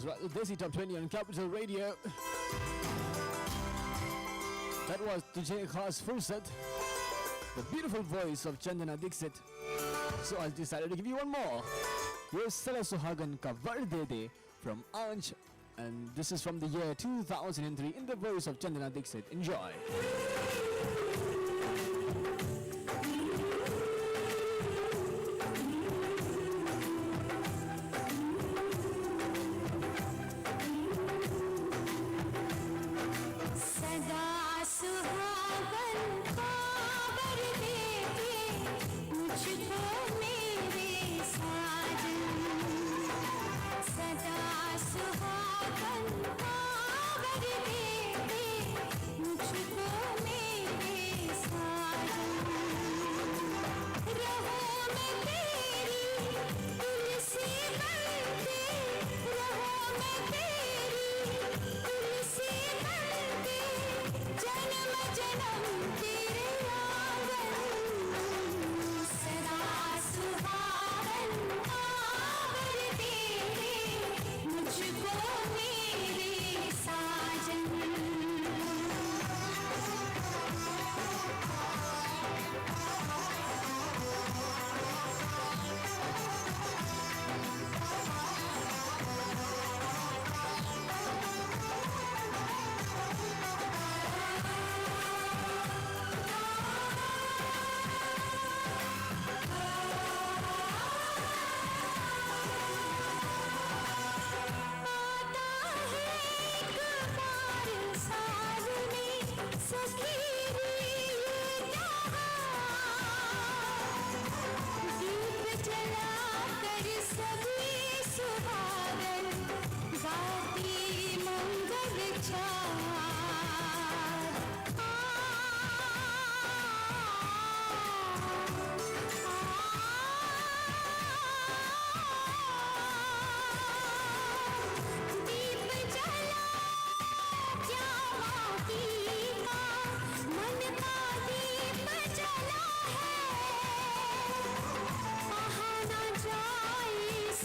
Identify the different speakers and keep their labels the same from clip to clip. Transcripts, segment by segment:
Speaker 1: as well. Desi Top 20 on Capital Radio. That was Tujhe Khas Fursat, the beautiful voice of Chandana Dixit. So I decided to give you one more. Here's Sala Suhagan Ka Var De De from Anj, and this is from the year 2003 in the voice of Chandana Dixit. Enjoy.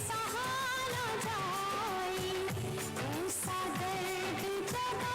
Speaker 2: सहा न जाए ऐसा दर्द जगा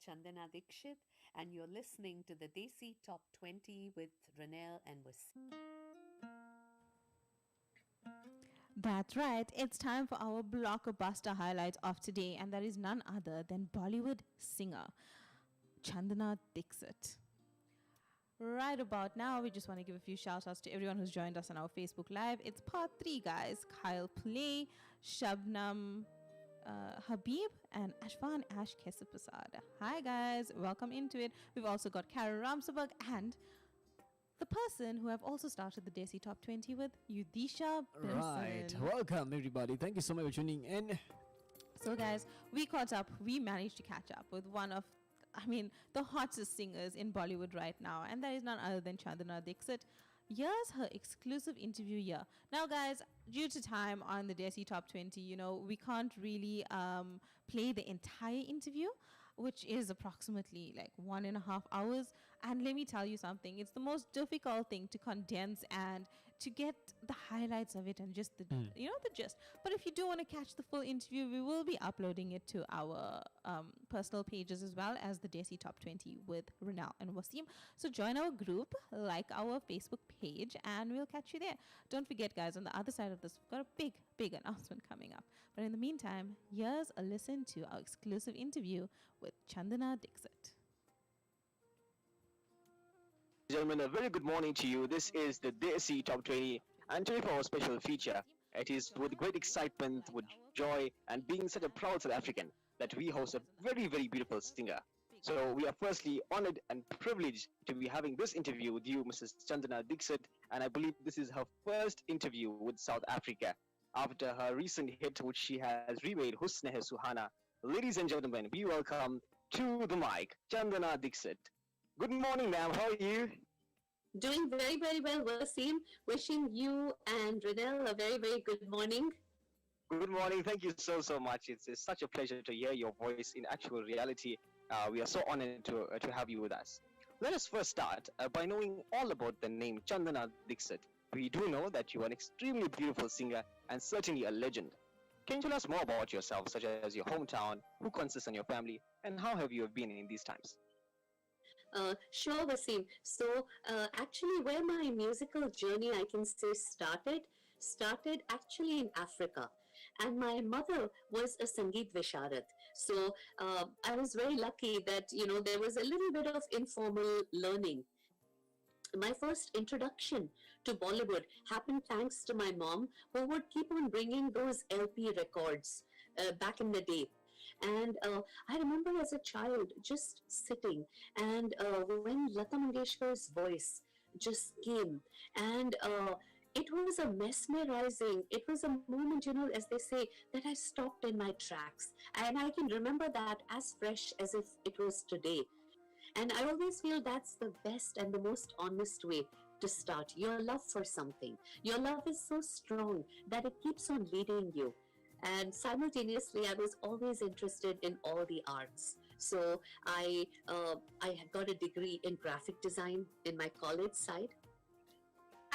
Speaker 2: Chandana Dikshit, and you're listening to the Desi Top 20 with Ranel and Wasim.
Speaker 3: That's right. It's time for our blockbuster highlight of today, and that is none other than Bollywood singer Chandana Dixit. Right about now, we just want to give a few shout outs to everyone who's joined us on our Facebook Live. It's part 3, guys. Kyle Play, Shabnam Habib, and Ashvan Ash Kesapasada. Hi, guys. Welcome into it. We've also got Karen Ramsabag and the person who have also started the Desi Top 20 with, Yudhisha Benson.
Speaker 1: Right. Welcome, everybody. Thank you so much for tuning in.
Speaker 3: So, guys, we managed to catch up with one of, the hottest singers in Bollywood right now, and that is none other than Chandana Dixit. Here's her exclusive interview here. Now, guys, due to time on the Desi Top 20, we can't really play the entire interview, which is approximately like 1.5 hours. And let me tell you something, it's the most difficult thing to condense and to get the highlights of it and just the gist. But if you do want to catch the full interview, we will be uploading it to our personal pages as well as the Desi Top 20 with Ranel and Wasim. So join our group, like our Facebook page, and we'll catch you there. Don't forget, guys, on the other side of this, we've got a big announcement coming up. But in the meantime, here's a listen to our exclusive interview with Chandana Dixit.
Speaker 4: Gentlemen, a very good morning to you. This is the Desi Top 20, and today for our special feature. It is with great excitement, with joy, and being such a proud South African that we host a very, very beautiful singer. So we are firstly honored and privileged to be having this interview with you, Mrs. Chandana Dixit, and I believe this is her first interview with South Africa after her recent hit, which she has remade, Husn Hai Suhana. Ladies and gentlemen, we welcome to the mic, Chandana Dixit. Good morning, ma'am. How are you?
Speaker 2: Doing very, very well, Wasim. Wishing you and Ranel a very, very good morning.
Speaker 4: Good morning. Thank you so much. It's such a pleasure to hear your voice in actual reality. We are so honored to have you with us. Let us first start by knowing all about the name Chandana Dixit. We do know that you are an extremely beautiful singer and certainly a legend. Can you tell us more about yourself, such as your hometown, who consists in your family, and how have you been in these times?
Speaker 2: Sure, Wasim. So, actually, where my musical journey, I can say, started actually in Africa. And my mother was a Sangeet Visharad. So, I was very lucky that, there was a little bit of informal learning. My first introduction to Bollywood happened thanks to my mom, who would keep on bringing those LP records back in the day. And I remember as a child just sitting, and when Lata Mangeshkar's voice just came, and it was a mesmerizing, it was a moment, as they say, that I stopped in my tracks. And I can remember that as fresh as if it was today. And I always feel that's the best and the most honest way to start. Your love for something. Your love is so strong that it keeps on leading you. And simultaneously, I was always interested in all the arts. So I had got a degree in graphic design in my college side.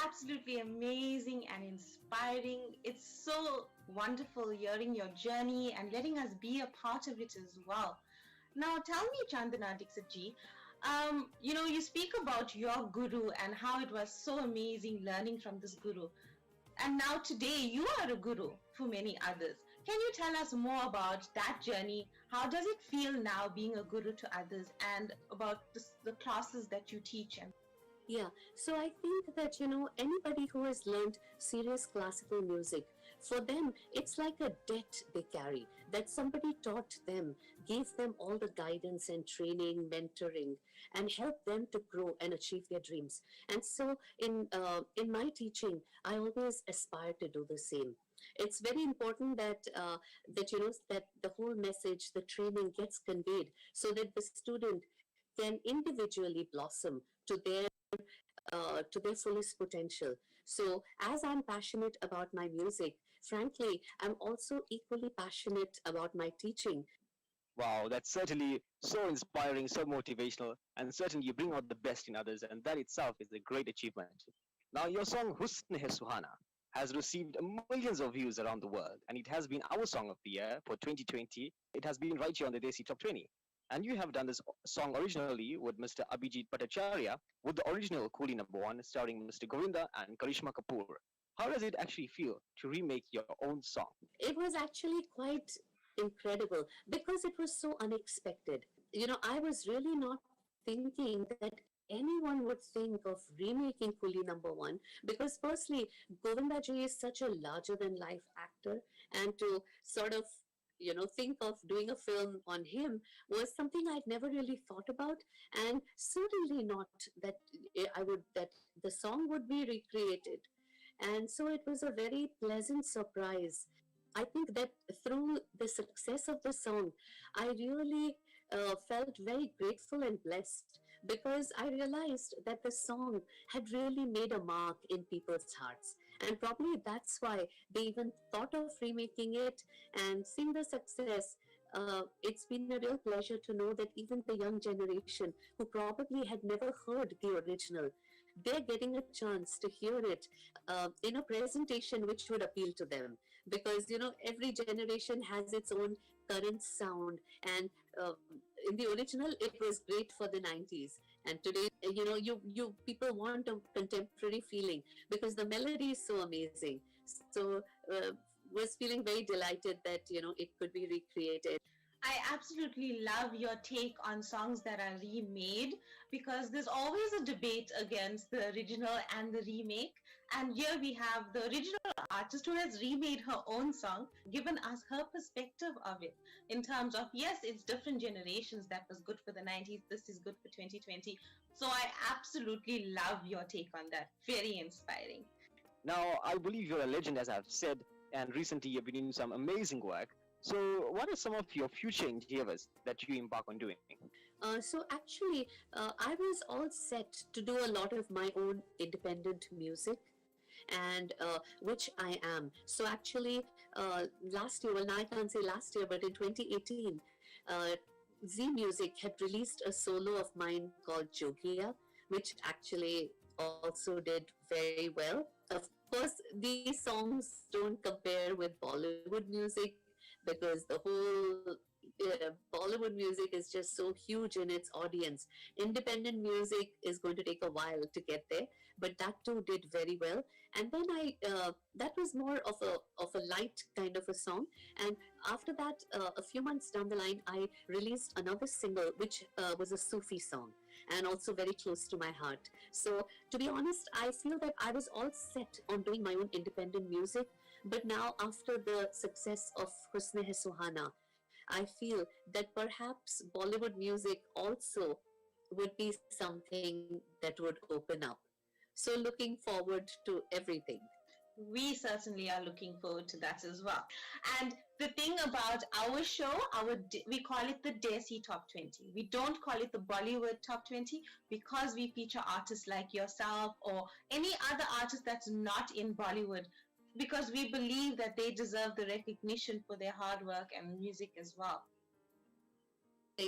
Speaker 5: Absolutely amazing and inspiring. It's so wonderful hearing your journey and letting us be a part of it as well. Now, tell me, Chandana Dixit ji, you speak about your guru and how it was so amazing learning from this guru. And now today you are a guru for many others. Can you tell us more about that journey? How does it feel now being a guru to others, and about the classes that you teach?
Speaker 2: Yeah, so I think that, anybody who has learned serious classical music, for them, it's like a debt they carry, that somebody taught them, gave them all the guidance and training, mentoring, and helped them to grow and achieve their dreams. And so in my teaching, I always aspire to do the same. It's very important that that the whole message, the training gets conveyed so that the student can individually blossom to their fullest potential. So as I'm passionate about my music, frankly, I'm also equally passionate about my teaching.
Speaker 4: Wow, that's certainly so inspiring, so motivational, and certainly you bring out the best in others, and that itself is a great achievement. Now, your song Husn Hai Suhana has received millions of views around the world, and it has been our song of the year for 2020. It has been right here on the Desi Top 20. And you have done this song originally with Mr. Abhijit Bhattacharya with the original Coolie Number One, starring Mr. Govinda and Karishma Kapoor. How does it actually feel to remake your own song?
Speaker 2: It was actually quite incredible because it was so unexpected. I was really not thinking that anyone would think of remaking Coolie Number One because, firstly, Govinda Ji is such a larger than life actor, and to sort of think of doing a film on him was something I'd never really thought about, and certainly not that that the song would be recreated. And so it was a very pleasant surprise. I think that through the success of the song, I really felt very grateful and blessed because I realized that the song had really made a mark in people's hearts. And probably that's why they even thought of remaking it. And seeing the success, it's been a real pleasure to know that even the young generation who probably had never heard the original, they're getting a chance to hear it in a presentation which would appeal to them, because every generation has its own current sound, and in the original it was great for the 90s, and today you people want a contemporary feeling because the melody is so amazing. So was feeling very delighted that it could be recreated.
Speaker 5: I absolutely love your take on songs that are remade because there's always a debate against the original and the remake. And here we have the original artist who has remade her own song, given us her perspective of it in terms of, yes, it's different generations. That was good for the 90s. This is good for 2020. So I absolutely love your take on that. Very inspiring.
Speaker 4: Now, I believe you're a legend, as I've said, and recently you've been doing some amazing work. So, what are some of your future endeavors that you embark on doing?
Speaker 2: So actually, I was all set to do a lot of my own independent music, and which I am. So actually, last year, well, now I can't say last year, but in 2018, uh, Z Music had released a solo of mine called Jogia, which actually also did very well. Of course, these songs don't compare with Bollywood music because the whole Bollywood music is just so huge in its audience. Independent music is going to take a while to get there, but that too did very well. And then that was more of a light kind of a song. And after that, a few months down the line, I released another single which was a Sufi song and also very close to my heart. So to be honest, I feel that I was all set on doing my own independent music. But now, after the success of Husn Hai Suhana, I feel that perhaps Bollywood music also would be something that would open up. So, looking forward to everything.
Speaker 5: We certainly are looking forward to that as well. And the thing about our show, we call it the Desi Top 20. We don't call it the Bollywood Top 20 because we feature artists like yourself or any other artist that's not in Bollywood, because we believe that they deserve the recognition for their hard work and music as well.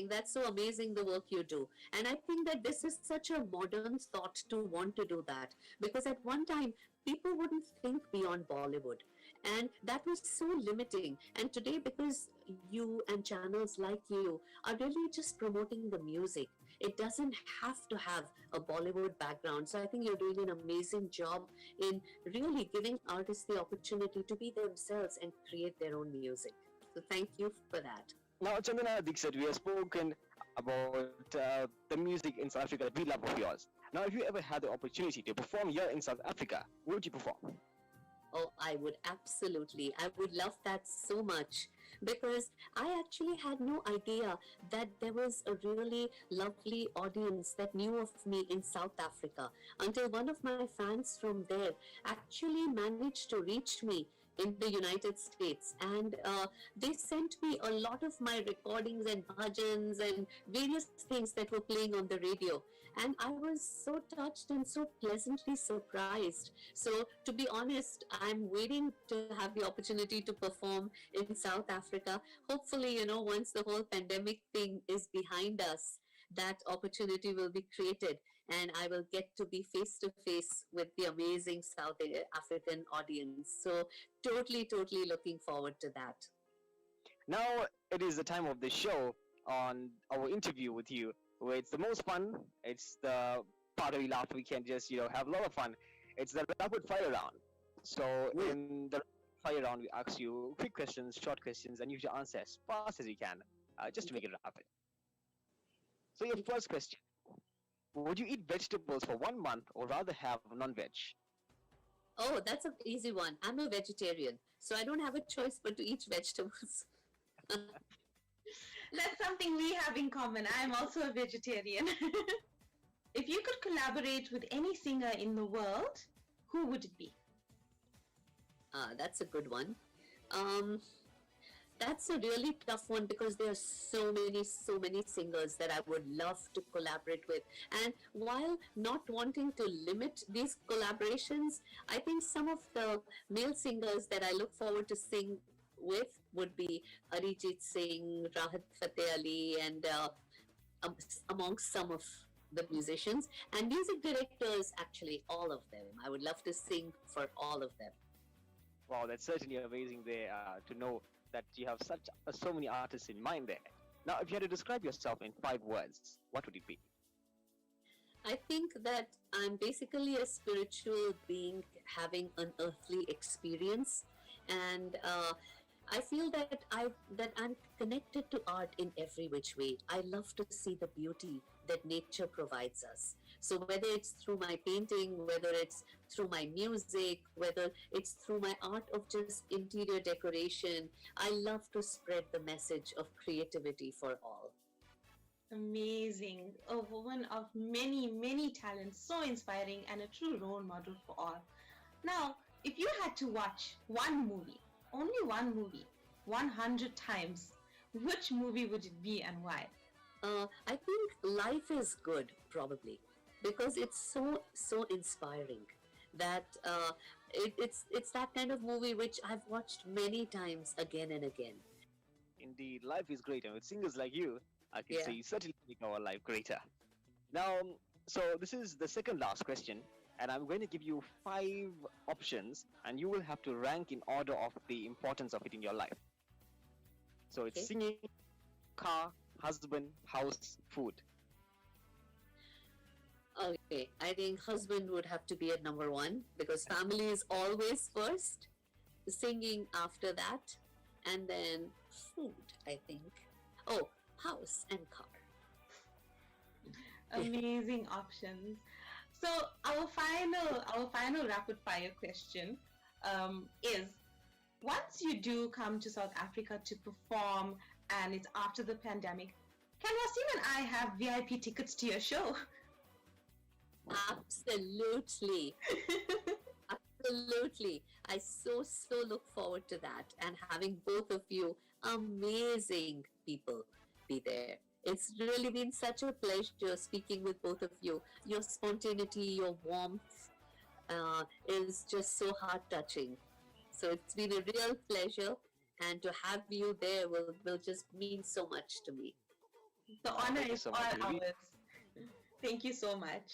Speaker 2: That's so amazing, the work you do. And I think that this is such a modern thought to want to do that, because at one time people wouldn't think beyond Bollywood, and that was so limiting. And today, because you and channels like you are really just promoting the music, it doesn't have to have a Bollywood background. So I think you're doing an amazing job in really giving artists the opportunity to be themselves and create their own music. So thank you for that.
Speaker 4: Now, Chandana Dixit, we have spoken about the music in South Africa that we love of yours. Now, if you ever had the opportunity to perform here in South Africa, where would you perform?
Speaker 2: Oh, I would absolutely. I would love that so much, because I actually had no idea that there was a really lovely audience that knew of me in South Africa until one of my fans from there actually managed to reach me in the United States, and they sent me a lot of my recordings and bhajans and various things that were playing on the radio, and I was so touched and so pleasantly surprised. So to be honest, I'm waiting to have the opportunity to perform in South Africa. Hopefully, once the whole pandemic thing is behind us, that opportunity will be created and I will get to be face to face with the amazing South African audience. So totally looking forward to that.
Speaker 4: Now, it is the time of the show on our interview with you, where it's the most fun. It's the part where we laugh. We can just have a lot of fun. It's the rapid fire round. So in the fire round, we ask you quick questions, short questions, and you have to answer as fast as you can, just to make it rapid. So your first question: would you eat vegetables for 1 month, or rather have non-veg?
Speaker 2: Oh, that's an easy one. I'm a vegetarian, so I don't have a choice but to eat vegetables.
Speaker 5: That's something we have in common. I'm also a vegetarian. If you could collaborate with any singer in the world, who would it be?
Speaker 2: That's a good one. Um, that's a really tough one because there are so many singers that I would love to collaborate with. And while not wanting to limit these collaborations, I think some of the male singers that I look forward to sing with would be Arijit Singh, Rahat Fateh Ali, and amongst some of the musicians and music directors, actually all of them. I would love to sing for all of them.
Speaker 4: Wow, that's certainly amazing there to know that you have such so many artists in mind there. Now, if you had to describe yourself in 5 words, what would it be?
Speaker 2: I think that I'm basically a spiritual being having an earthly experience, and I feel that I'm connected to art in every which way. I love to see the beauty that nature provides us. So whether it's through my painting, whether it's through my music, whether it's through my art of just interior decoration, I love to spread the message of creativity for all.
Speaker 5: Amazing. A woman of many, many talents, so inspiring and a true role model for all. Now, if you had to watch one movie, only one movie, 100 times, which movie would it be and why?
Speaker 2: I think Life is Good, probably, because it's so inspiring that it's that kind of movie which I've watched many times again and again.
Speaker 4: Indeed, life is great, and with singers like you, I can
Speaker 2: Yeah.
Speaker 4: say you certainly make our life greater. Now, so this is the second last question, and I'm going to give you 5 options, and you will have to rank in order of the importance of it in your life. So it's
Speaker 2: Okay.
Speaker 4: singing, car, husband, house, food.
Speaker 2: Okay, I think husband would have to be at number one because family is always first, singing after that, and then food, I think. Oh, house and car.
Speaker 5: Amazing options. So our final rapid fire question is: once you do come to South Africa to perform, and it's after the pandemic, can Wasim and I have VIP tickets to your show?
Speaker 2: Absolutely. Absolutely. I so look forward to that and having both of you amazing people be there. It's really been such a pleasure speaking with both of you. Your spontaneity, your warmth is just so heart touching. So it's been a real pleasure, and to have you there will just mean so much to me.
Speaker 5: The honor
Speaker 4: Thank you
Speaker 5: is
Speaker 4: so
Speaker 5: all
Speaker 4: much, Ruby.
Speaker 5: ours. Thank you so much.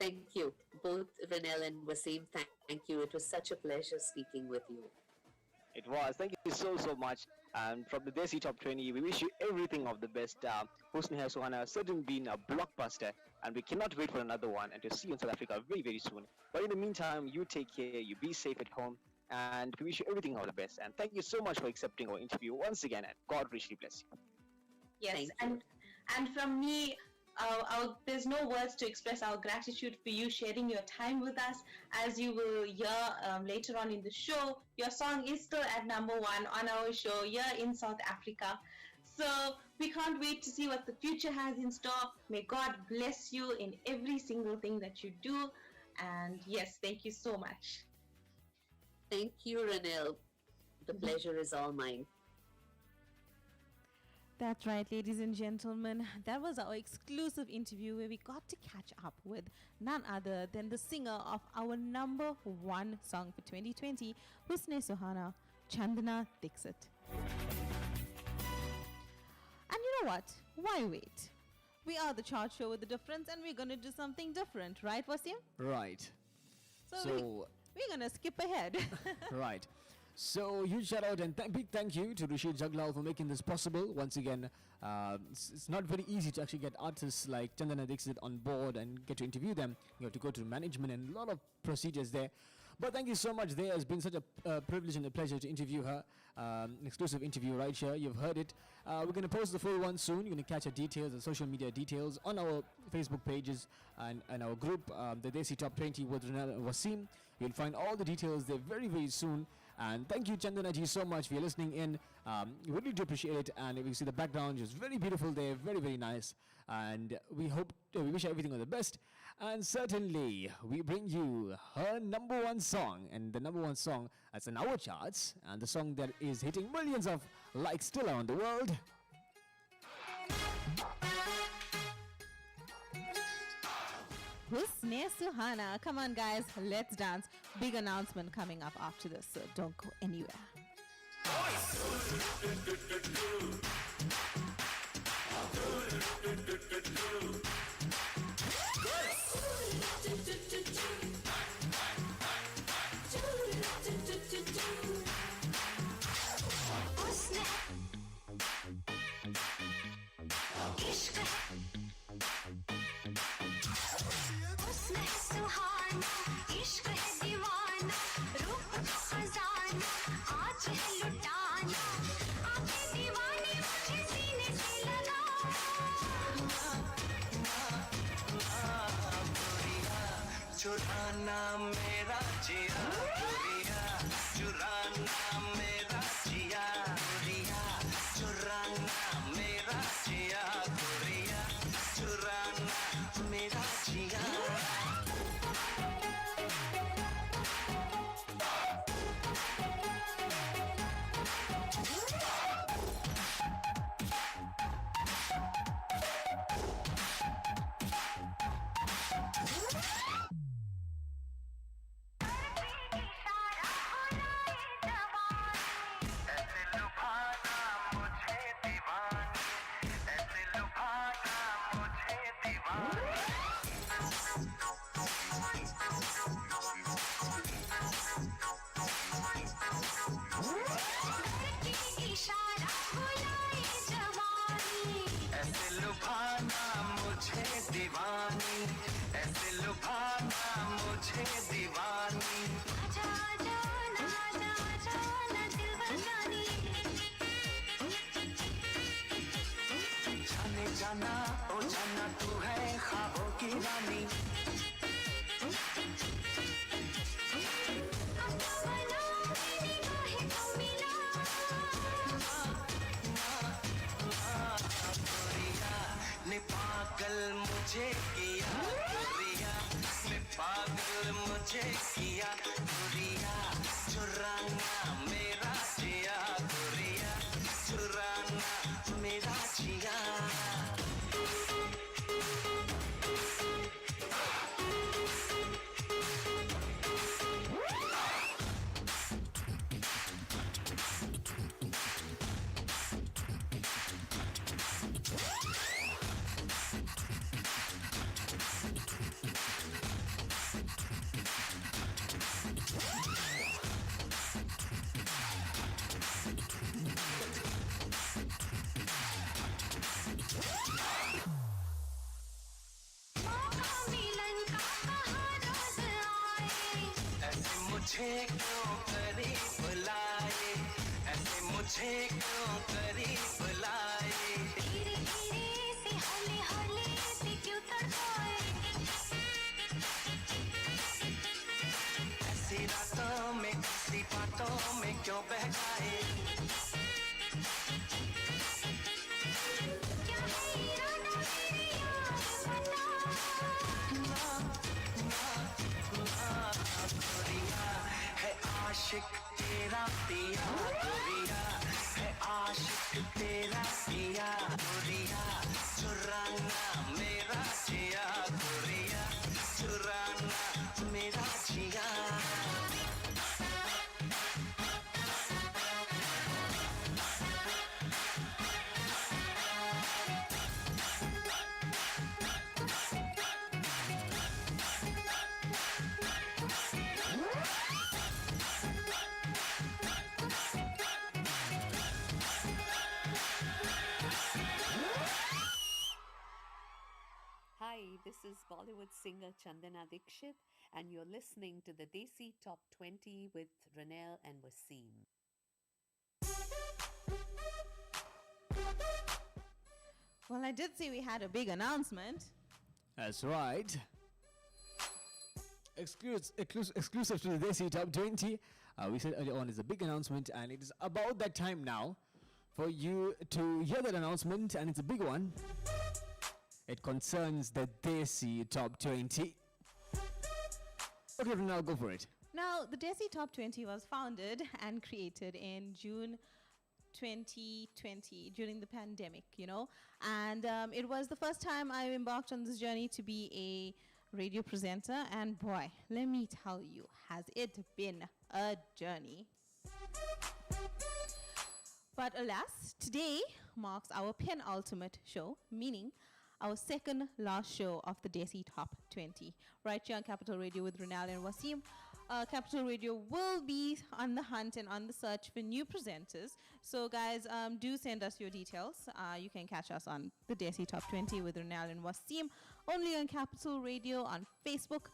Speaker 2: Thank you, both Renelle and Wasim. Thank you. It was such a pleasure speaking with you.
Speaker 4: It was. Thank you so much. And from the Desi Top 20, we wish you everything of the best. Husni Hai Suhana has certainly been a blockbuster, and we cannot wait for another one and to see you in South Africa very soon. But in the meantime, you take care, you be safe at home, and we wish you everything of the best. And thank you so much for accepting our interview once again, and God richly bless you.
Speaker 5: Yes,
Speaker 2: Thank you.
Speaker 5: and from me, there's no words to express our gratitude for you sharing your time with us. As you will hear later on in the show, your song is still at number one on our show here in South Africa. So we can't wait to see what the future has in store. May God bless you in every single thing that you do. And yes, thank you so much.
Speaker 2: Thank you, Renelle. The pleasure is all mine.
Speaker 3: That's right, ladies and gentlemen. That was our exclusive interview where we got to catch up with none other than the singer of our number one song for 2020, Husne Suhana, Chandana Dixit. And you know what? Why wait? We are the chart show with the difference, and we're going to do something different, right, Wasim?
Speaker 1: Right.
Speaker 3: So,
Speaker 1: So,
Speaker 3: we're going to skip ahead.
Speaker 1: right. So huge shout out and big thank you to Rishi Jaglal for making this possible. Once again, it's not very easy to actually get artists like Chandana Dixit on board and get to interview them. You have to go to management and a lot of procedures there. But thank you so much. There has been such a privilege and a pleasure to interview her. An exclusive interview right here. You've heard it. We're going to post the full one soon. You're going to catch her details, the social media details on our Facebook pages and our group, the Desi Top 20 with Ronald and Wasim. You'll find all the details there very, very soon. And thank you, Chandana ji, so much for listening in. We really do appreciate it. And if you see the background, it's very beautiful there, very, very nice. And we wish her everything all the best. And certainly, we bring you her number one song. And the number one song that's in our charts. And the song that is hitting millions of likes still around the world.
Speaker 3: Husne Suhana. Come on, guys, let's dance. Big announcement coming up after this, so don't go anywhere.
Speaker 6: चुराना मेरा जिया गुड़िया चुराना मेरा जिया गुड़िया चुराना मेरा जिया गुड़िया चुराना मेरा जिया जाना ओ जाना तू है ख्वाबों की रानी ने पागल मुझे किया गोरिया ने पागल मुझे किया गोरिया चुराना मेरा जिया गोरिया चुराना मेरा जिया मुझे क्यों करीब लाए ऐसे मुझे क्यों करीब लाए धीरे धीरे से हौले हौले से क्यों तड़पाए ऐसी रातों में ऐसी बातों में क्यों बहकाए क्या है इरादा मेरे यार बता आशिक तेरा पिया गोरिया है आशिक तेरा पिया गोरिया चुराना मेरा जिया गोरिया चुराना मेरा जिया
Speaker 7: Hi, this is Bollywood singer Chandana Dikshit, and you're listening to the Desi Top 20 with Ranel and Wasim.
Speaker 3: Well, I did say we had a big announcement.
Speaker 1: That's right. Exclusive to the Desi Top 20. We said earlier on is a big announcement, and it is about that time now for you to hear that announcement, and it's a big one. It concerns the Desi Top 20. Okay, now go for it.
Speaker 3: Now, the Desi Top 20 was founded and created in June 2020 during the pandemic, and it was the first time I embarked on this journey to be a radio presenter, and boy, let me tell you, has it been a journey. But alas, today marks our penultimate show, meaning our second last show of the Desi Top 20, right here on Capital Radio with Ronald and Wasim. Capital Radio will be on the hunt and on the search for new presenters. So guys, do send us your details. You can catch us on the Desi Top 20 with Ronald and Wasim, only on Capital Radio on Facebook.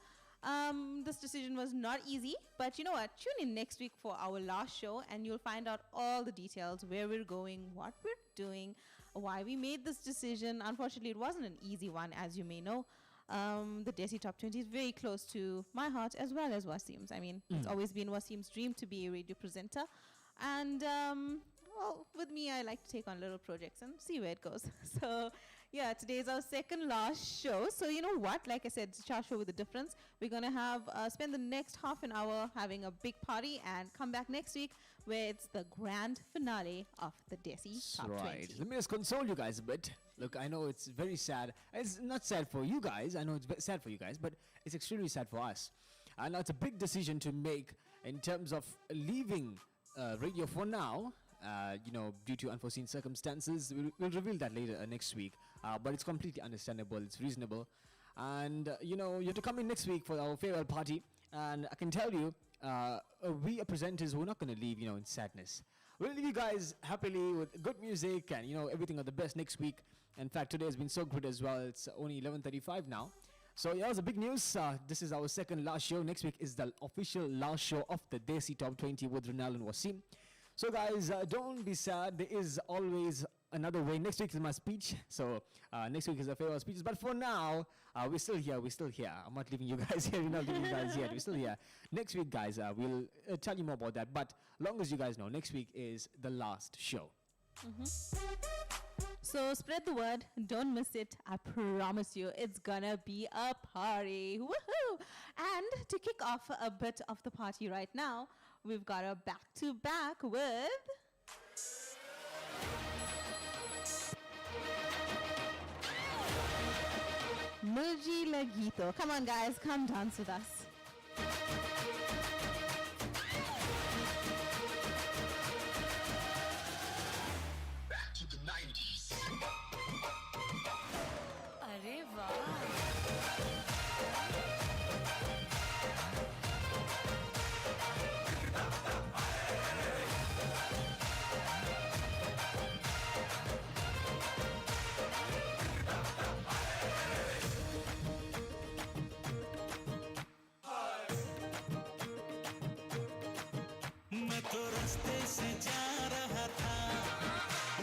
Speaker 3: This decision was not easy, but you know what? Tune in next week for our last show and you'll find out all the details, where we're going, what we're doing, why we made this decision. Unfortunately, it wasn't an easy one, as you may know. The Desi Top 20 is very close to my heart as well as Wasim's. I mean, it's always been Wasim's dream to be a radio presenter. And, well, with me, I like to take on little projects and see where it goes. So, yeah, today is our second last show. So, you know what? Like I said, it's a chart show with a difference. We're going to have spend the next half an hour having a big party and come back next week where it's the grand finale of the Desi Top 20.
Speaker 1: Let me just console you guys a bit. Look, I know it's very sad. It's not sad for you guys. I know it's sad for you guys, but it's extremely sad for us. And now it's a big decision to make in terms of leaving radio for now. Due to unforeseen circumstances. We'll reveal that later next week. But it's completely understandable. It's reasonable. And, you have to come in next week for our farewell party. And I can tell you, we are presenters who are not going to leave, in sadness. We'll leave you guys happily with good music and, everything of the best next week. In fact, today has been so good as well. It's only 11:35 now. So, yeah, it was a big news. This is our second last show. Next week is the official last show of the Desi Top 20 with Ronald and Wasim. So guys, don't be sad. There is always another way. Next week is my speech. So next week is the farewell speeches. But for now, we're still here. I'm not leaving you guys here. We're not leaving you guys here. We're still here. Next week, guys, we'll tell you more about that. But long as you guys know, next week is the last show.
Speaker 3: So spread the word. Don't miss it. I promise you, it's gonna be a party. Woohoo! And to kick off a bit of the party right now, we've got a back-to-back with Murji Lagito. Come on, guys, come dance with us.
Speaker 6: Back to the 90s.
Speaker 8: अरे वाह
Speaker 9: मैं तो रास्ते से जा रहा था,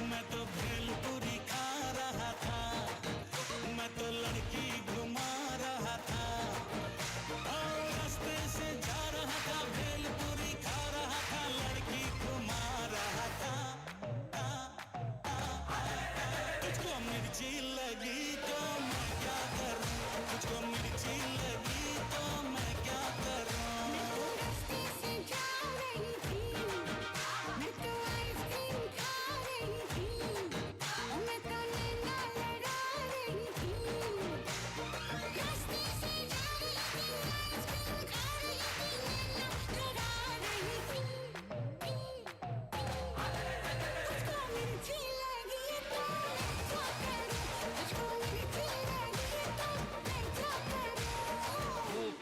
Speaker 9: मैं तो भेलपुरी खा रहा था, मैं तो लड़की घुमा रहा था, और रास्ते से जा रहा था, भेलपुरी खा रहा था, लड़की घुमा रहा था। तुझको मिर्ची लगी तो मैं क्या करूं, तुझको मिर्ची लगी तो मैं क्या करूं।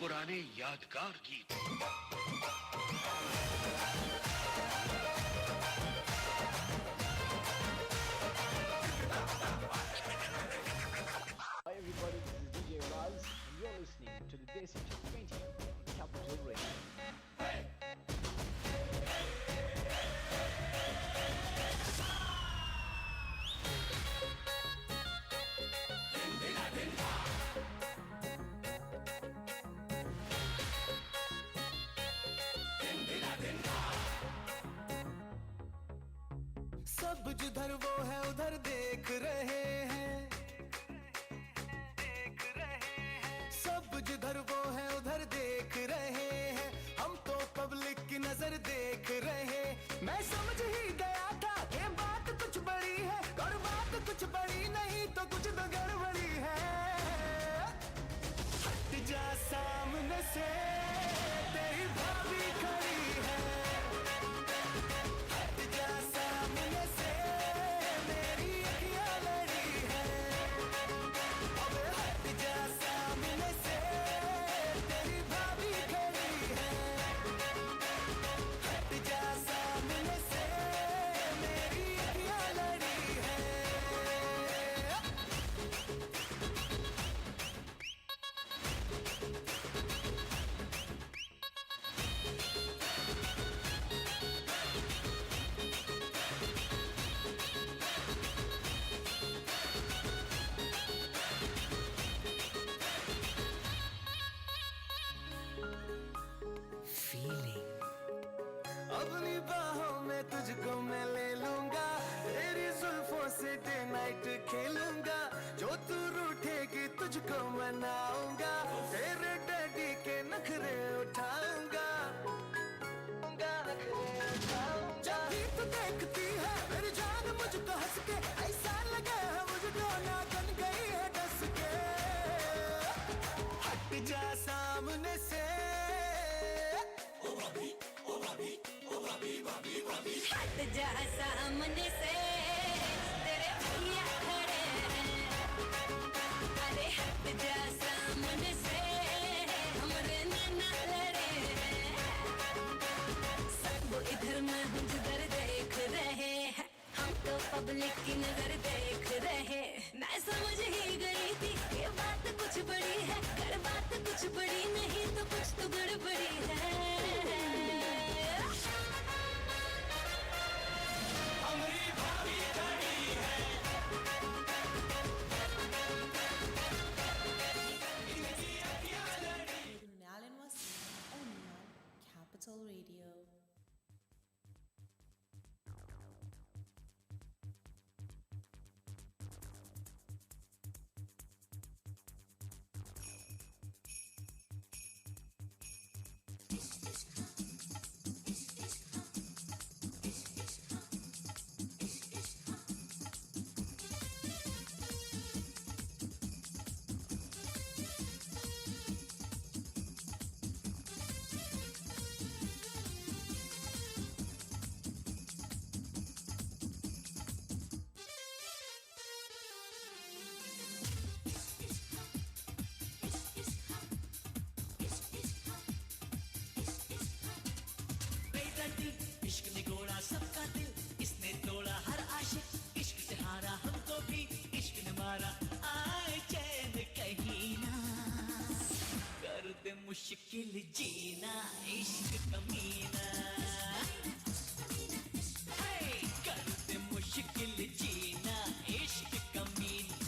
Speaker 6: पुराने यादगार गीत
Speaker 1: Hi everybody, this is DJ
Speaker 9: जिधर वो है उधर देख रहे हैं, सब जिधर वो है उधर देख रहे हैं, हम तो पब्लिक की नजर देख रहे। मैं समझ ही गया था ये बात कुछ बड़ी है, और बात कुछ बड़ी नहीं तो कुछ तो गड़बड़ी है। हट जा सामने से, तेरी भाभी खड़ी है। हट जा सामने से, मेरी अखियां लड़ी है। अबे हट जा सामने से, तेरी भाभी खड़ी है। हट जा सामने से, मेरी अखियां लड़ी है। अपनी बाहों में तुझको मैं ले लूंगा, तेरी जुल्फों से डे नाइट खेलूंगा। जो तू रूठेगी तुझको मनाऊंगा, तेरे डैडी के नखरे उठाऊंगा। जब भी तू देखती है मेरी जान मुझको हंस के, ऐसा लगे है मुझको नाचन गई है डस के। हट जा सामने से,
Speaker 8: हट जा सामने से, तेरे भैया खड़े हैं। अरे हट जा सामने से, हमरे नैना लड़े हैं। सब इधर मैं हूँ जिधर देख रहे हैं, हम तो पब्लिक की नजर देख रहे। मैं समझ ही गई थी ये बात कुछ बड़ी है, कर बात कुछ बड़ी नहीं तो कुछ तो गड़बड़ी है।
Speaker 9: हमारी भाभी खड़ी है। इनकी अखियां लड़ी।
Speaker 10: Runal and Wasim, only on Capital Radio.
Speaker 6: इश्क ने गोड़ा सबका दिल, इसने तोड़ा हर आशिक, इश्क से हारा हमको भी, इश्क ने मारा आए चैन कहीं ना। कर दे मुश्किल जीना इश्क कमीना, हे, कर दे मुश्किल जीना इश्क कमीना।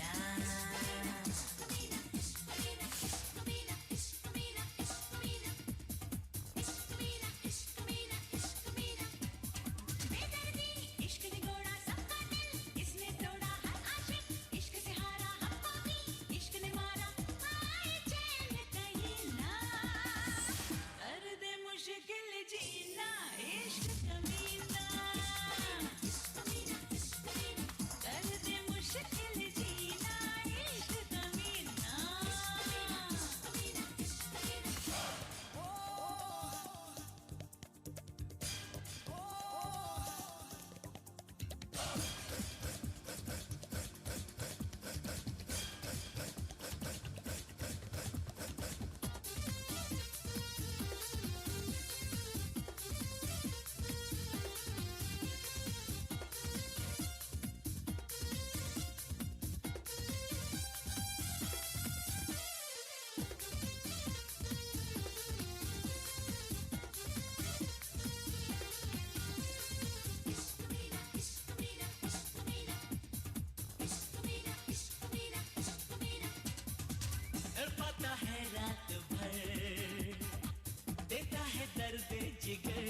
Speaker 6: इश्क ने गोड़ा सबका दिल, इसने तोड़ा हर आशिक, इश्क से हारा हमको भी, इश्क ने मारा आए चैन कहीं ना। कर दे मुश्किल जीना इश्क कमीना, कर दे मुश्किल जीना इश्क कमीना। तड़पाता है रात भर, देता है दर्द जिगर,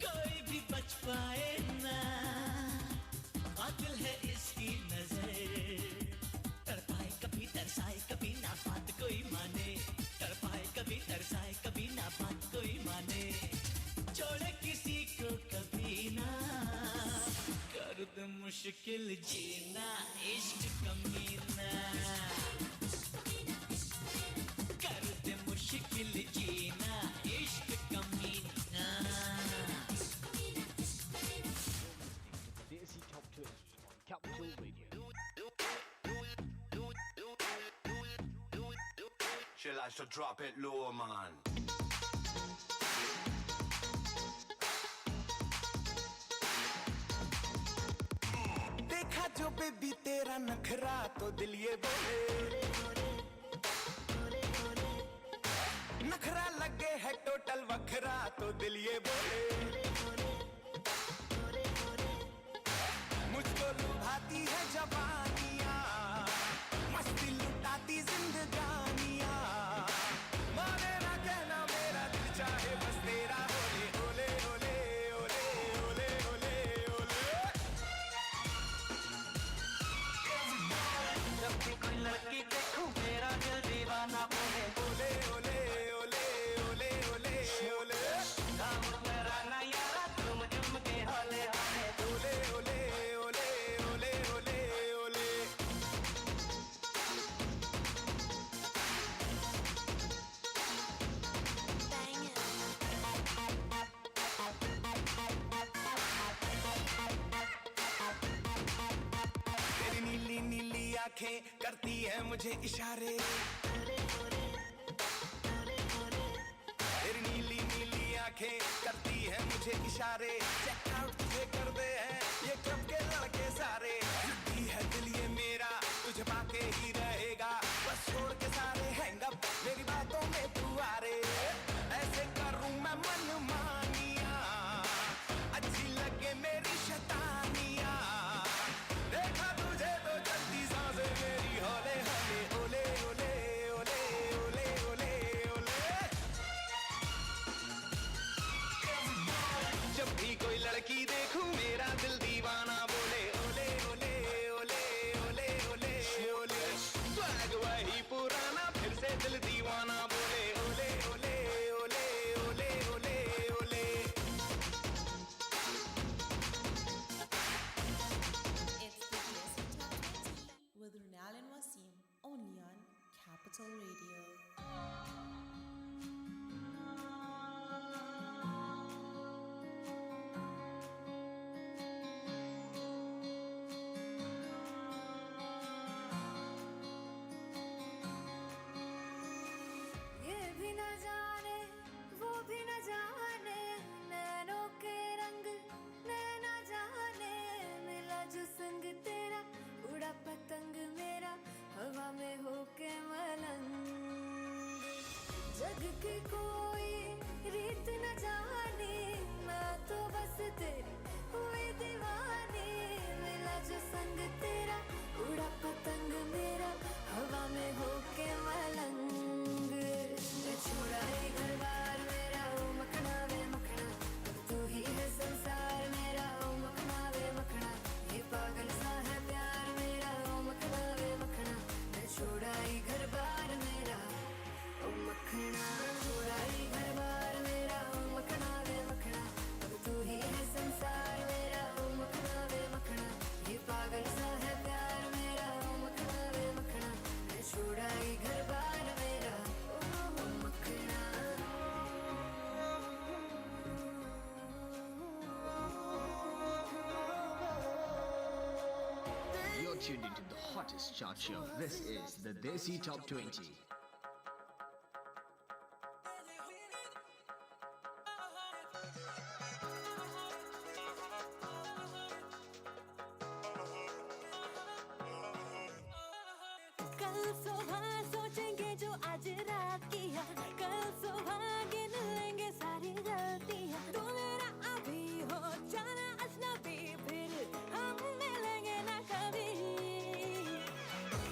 Speaker 6: कोई भी बच पाए ना।
Speaker 9: माने, छोड़े किसी को कभी ना, कर दे मुश्किल जीना इश्क कमीना, कर दे मुश्किल जीना इश्क कमीना.
Speaker 1: Desi Top 20 on Capital Radio.
Speaker 11: Chill, I should drop it low, man. देखा जो बेबी तेरा नखरा तो दिल ये बोले, नखरा लगे है टोटल वखरा तो दिल ये बोले, मुझको लुभाती है जवानियाँ, मस्ती लुटाती जिंदगानियाँ, माने ना कहना मेरा दिल चाहे बस तेरा होले होले होले होले होले होले होले.
Speaker 9: जब भी कोई लड़की देखूं मेरा दिल दीवाना बोले,
Speaker 11: ओले ओले ओले ओले ओले ओले.
Speaker 9: काम मेरा नयारा तुम झुम के हले हले.
Speaker 11: ओले ओले ओले ओले ओले ओले. तेरी नीली नीली आंखें करती है मुझे इशारे, तेरी नीली नीली आंखें करती है मुझे इशारे, चेक आउट तुझे कर दे हैं ये क्लब के लड़के सारे, जिद्दी है दिल ये मेरा तुझे पाके ही रहेगा, बस छोड़ के सारे हैंग अप मेरी बातों में तू आ रे, ऐसे करूं मैं मन मानिया, अच्छी लगे मेरी शैतानिया, देखा तुझे तो जल्दी सांसें मेरी होले होले होले होले होले होले होले होले. जब भी कोई लड़की देखूं मेरा दिल दीवाना बोले, ओले ओले ओले ओले ओले ओले. स्वैग वही पुराना फिर से दिल दीवाना बोले, ओले ओले ओले ओले ओले ओले.
Speaker 10: It's the Desi Top 20 with Runal and Wasim, only on Capital Radio.
Speaker 8: ये भी न जाने वो भी न जाने, नैनों के रंग नैना जाने, मिला जो संग तेरा उड़ा पतंग मेरा हवा में होके मलंग, जग की कोई रीत न जाने, मैं तो बस तेरी हुई दीवानी, मिला जो संग तेरा उड़ा पतंग मेरा हवा में होके मलंग, छोड़ा है घर बार मेरा ओ मखना वे मखना, अब तू ही है संसार मेरा ओ मखना वे मखना, ये पागल सा है प्यार मेरा ओ मखना वे मखना, मैं छोड़ा ही घर बार मेरा ओ मखना, छोड़ा ही घर बार मेरा ओ मखना वे मखना, अब तू ही है संसार मेरा ओ मखना वे मखना, ये पागल सा है प्यार मेरा ओ मखना वे मखना, मैं छोड़ा ही घर बार मेरा ओ मखना.
Speaker 1: You're tuned into the hottest chart show. This is the Desi Top 20.
Speaker 8: कल सुबह सोचेंगे जो आज रात किया, कल सुबह गिन लेंगे सारी गलतियाँ, तू मेरा अभी हो जाना अजनबी, फिर हम मिलेंगे ना कभी,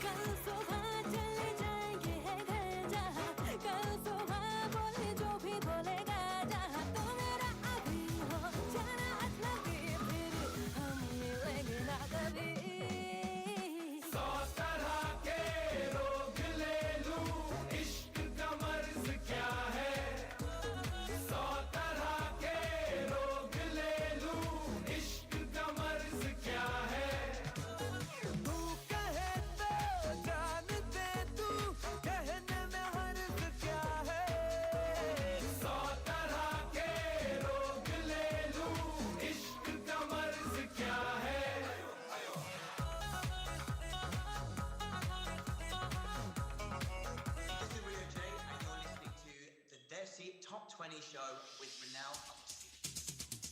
Speaker 8: कल सुबह चले जाएंगे है घर जहाँ, कल सुबह बोले जो भी बोलेगा जहाँ, तू मेरा अभी हो जाना अजनबी, फिर हम मिलेंगे ना कभी.
Speaker 11: सौ तरह के रोग ले लूं, इश्क का मर्ज
Speaker 12: Top 20 show with Renelle and Wasim.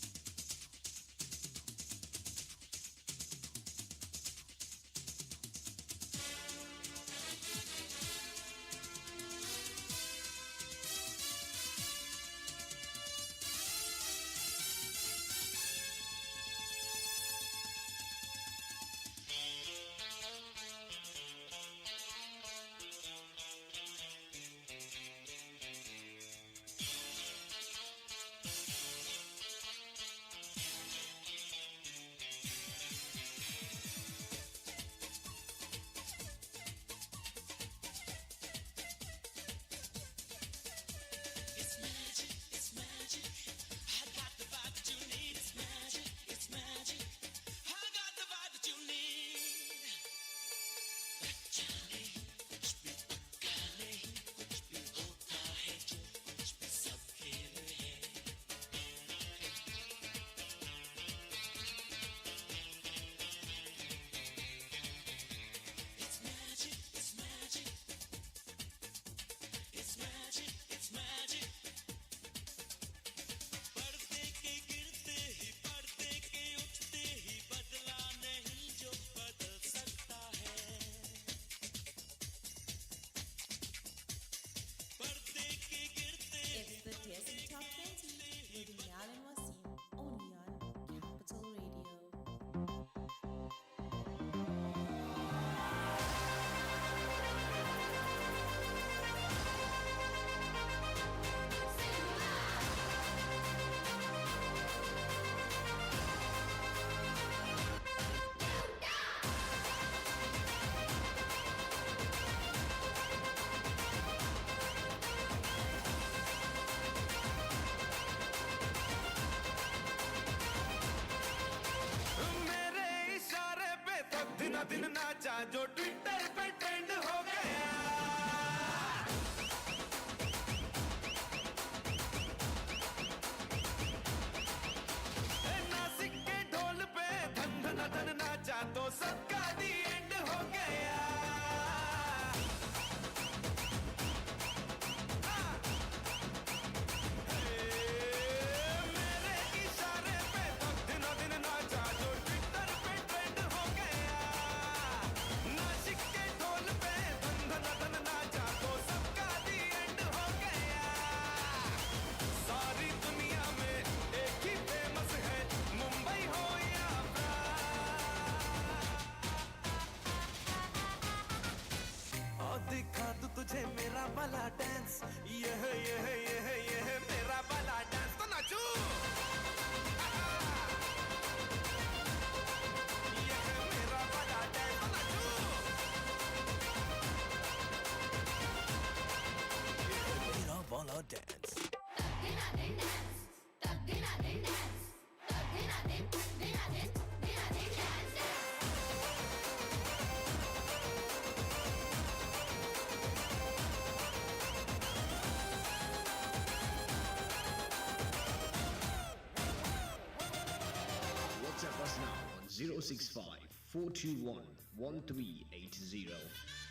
Speaker 10: It's the Desi Top 20 with Runal and Wasim, only on Capital Radio.
Speaker 11: मेरे इशारे पे तो दिन दिन नाचा जो ट्विटर पे ट्रेंड हो गया नासिक के ढोल पे धन धन धन नाचा तो सबका दी एंड हो गया मेरे इशारे पे तो दिन दिन नाचा जो ट्विटर पे ट्रेंड हो गया नासिक के ढोल पे धन धन धन नाचा तो सबका दी एंड हो गया सारी दुनिया में एक ही फेमस है मुंबई हो या और दिखा तू तुझे मेरा वाला डांस ये मेरा वाला डांस तो नाचू ये मेरा वाला डांस तो नाचू ये मेरा वाला dance
Speaker 13: WhatsApp us now on 065 421 1380.